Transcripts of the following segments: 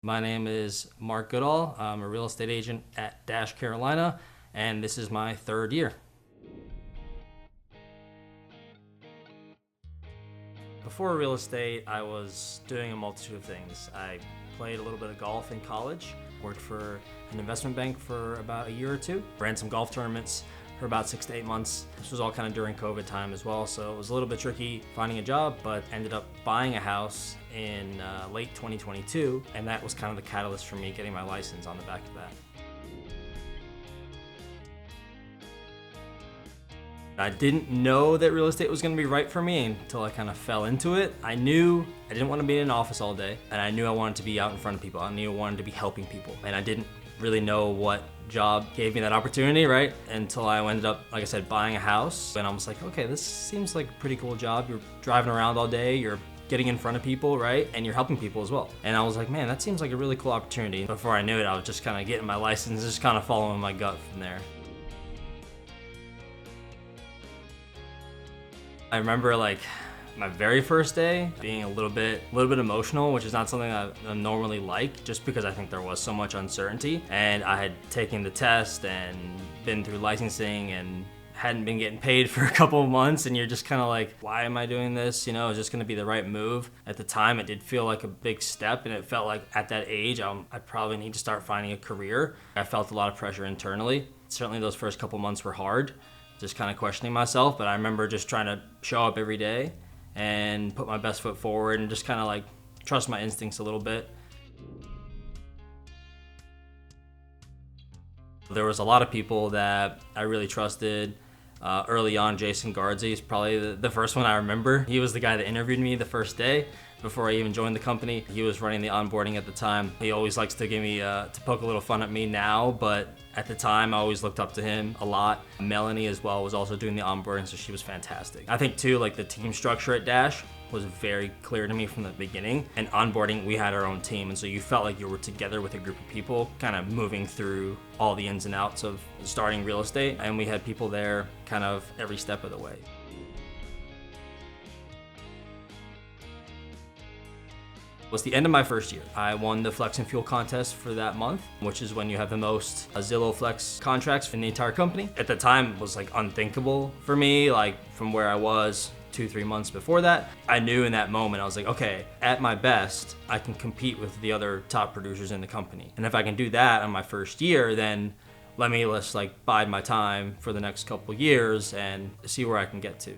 My name is Mark Goodall. I'm a real estate agent at Dash Carolina, and this is my third year. Before real estate, I was doing a multitude of things. I played a little bit of golf in college, worked for an investment bank for about a year or two, ran some golf tournaments for about 6 to 8 months. This was all kind of during COVID time as well, so it was a little bit tricky finding a job, but ended up buying a house in late 2022, and that was kind of the catalyst for me getting my license on the back of that. I didn't know that real estate was going to be right for me until I kind of fell into it. I knew I didn't want to be in an office all day, and I knew I wanted to be out in front of people. I knew I wanted to be helping people, and I didn't really know what job gave me that opportunity, right? Until I ended up, like I said, buying a house, and I was like, okay, this seems like a pretty cool job. You're driving around all day, you're getting in front of people, right? And you're helping people as well. And I was like, man, that seems like a really cool opportunity. Before I knew it, I was just kind of getting my license, just kind of following my gut from there. I remember like my very first day being a little bit emotional, which is not something I normally like, just because I think there was so much uncertainty. And I had taken the test and been through licensing and hadn't been getting paid for a couple of months, and you're just kind of like, why am I doing this? You know, is this going to be the right move? At the time, it did feel like a big step, and it felt like at that age, I probably need to start finding a career. I felt a lot of pressure internally. Certainly those first couple months were hard, just kind of questioning myself, but I remember just trying to show up every day and put my best foot forward and just kind of like trust my instincts a little bit. There was a lot of people that I really trusted. Early on, Jason Gardsey is probably the first one I remember. He was the guy that interviewed me the first day before I even joined the company. He was running the onboarding at the time. He always likes to give me, to poke a little fun at me now, but at the time I always looked up to him a lot. Melanie as well was also doing the onboarding, so she was fantastic. I think too, like the team structure at Dash was very clear to me from the beginning. And onboarding, we had our own team, and so you felt like you were together with a group of people, kind of moving through all the ins and outs of starting real estate, and we had people there kind of every step of the way. It was the end of my first year. I won the Flex and Fuel contest for that month, which is when you have the most Zillow Flex contracts in the entire company. At the time, it was like unthinkable for me, like from where I was 2-3 months before that. I knew in that moment, I was like, okay, at my best, I can compete with the other top producers in the company. And if I can do that on my first year, then let's like bide my time for the next couple years and see where I can get to.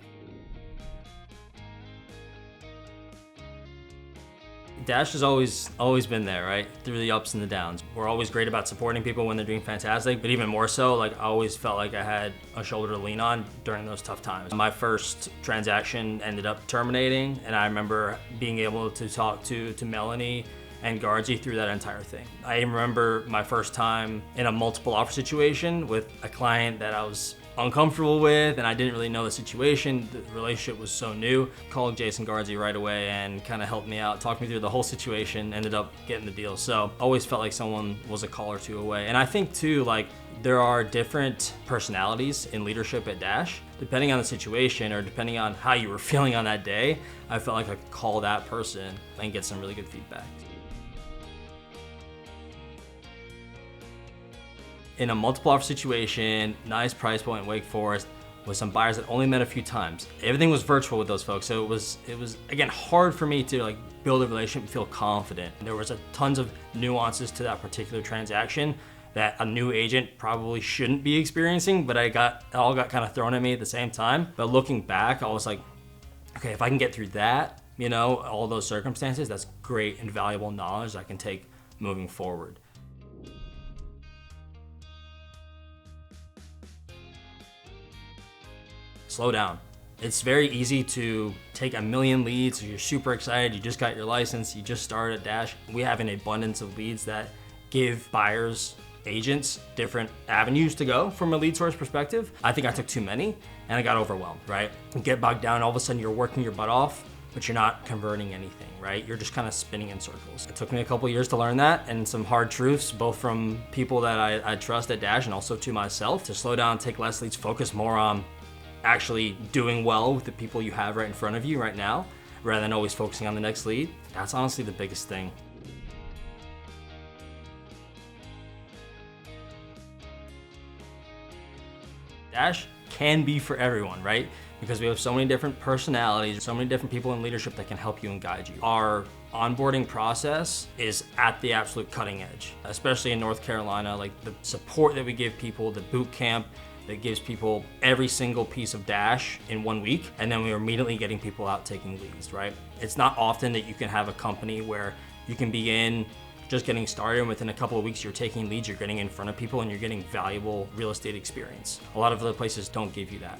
Dash has always been there, right? Through the ups and the downs. We're always great about supporting people when they're doing fantastic, but even more so, like I always felt like I had a shoulder to lean on during those tough times. My first transaction ended up terminating, and I remember being able to talk to Melanie and Gardsey through that entire thing. I even remember my first time in a multiple offer situation with a client that I was uncomfortable with, and I didn't really know the situation. The relationship was so new. Called Jason Gardsey right away and kind of helped me out, talked me through the whole situation, ended up getting the deal. So always felt like someone was a call or two away. And I think too, like there are different personalities in leadership at Dash. Depending on the situation or depending on how you were feeling on that day, I felt like I could call that person and get some really good feedback. In a multiple offer situation, nice price point in Wake Forest, with some buyers that only met a few times. Everything was virtual with those folks, so it was again hard for me to like build a relationship and feel confident. There was tons of nuances to that particular transaction that a new agent probably shouldn't be experiencing, but it all got kind of thrown at me at the same time. But looking back, I was like, okay, if I can get through that, you know, all those circumstances, that's great and valuable knowledge I can take moving forward. Slow down. It's very easy to take a million leads, you're super excited, you just got your license, you just started at Dash. We have an abundance of leads that give buyers, agents, different avenues to go from a lead source perspective. I think I took too many and I got overwhelmed, right? You get bogged down, all of a sudden you're working your butt off, but you're not converting anything, right? You're just kind of spinning in circles. It took me a couple years to learn that, and some hard truths, both from people that I trust at Dash and also to myself, to slow down, take less leads, focus more on actually doing well with the people you have right in front of you right now, rather than always focusing on the next lead. That's honestly the biggest thing. Dash can be for everyone, right? Because we have so many different personalities, so many different people in leadership that can help you and guide you. Our onboarding process is at the absolute cutting edge, especially in North Carolina. Like the support that we give people, the boot camp that gives people every single piece of Dash in 1 week, and then we are immediately getting people out taking leads, right? It's not often that you can have a company where you can begin just getting started, and within a couple of weeks you're taking leads, you're getting in front of people, and you're getting valuable real estate experience. A lot of other places don't give you that.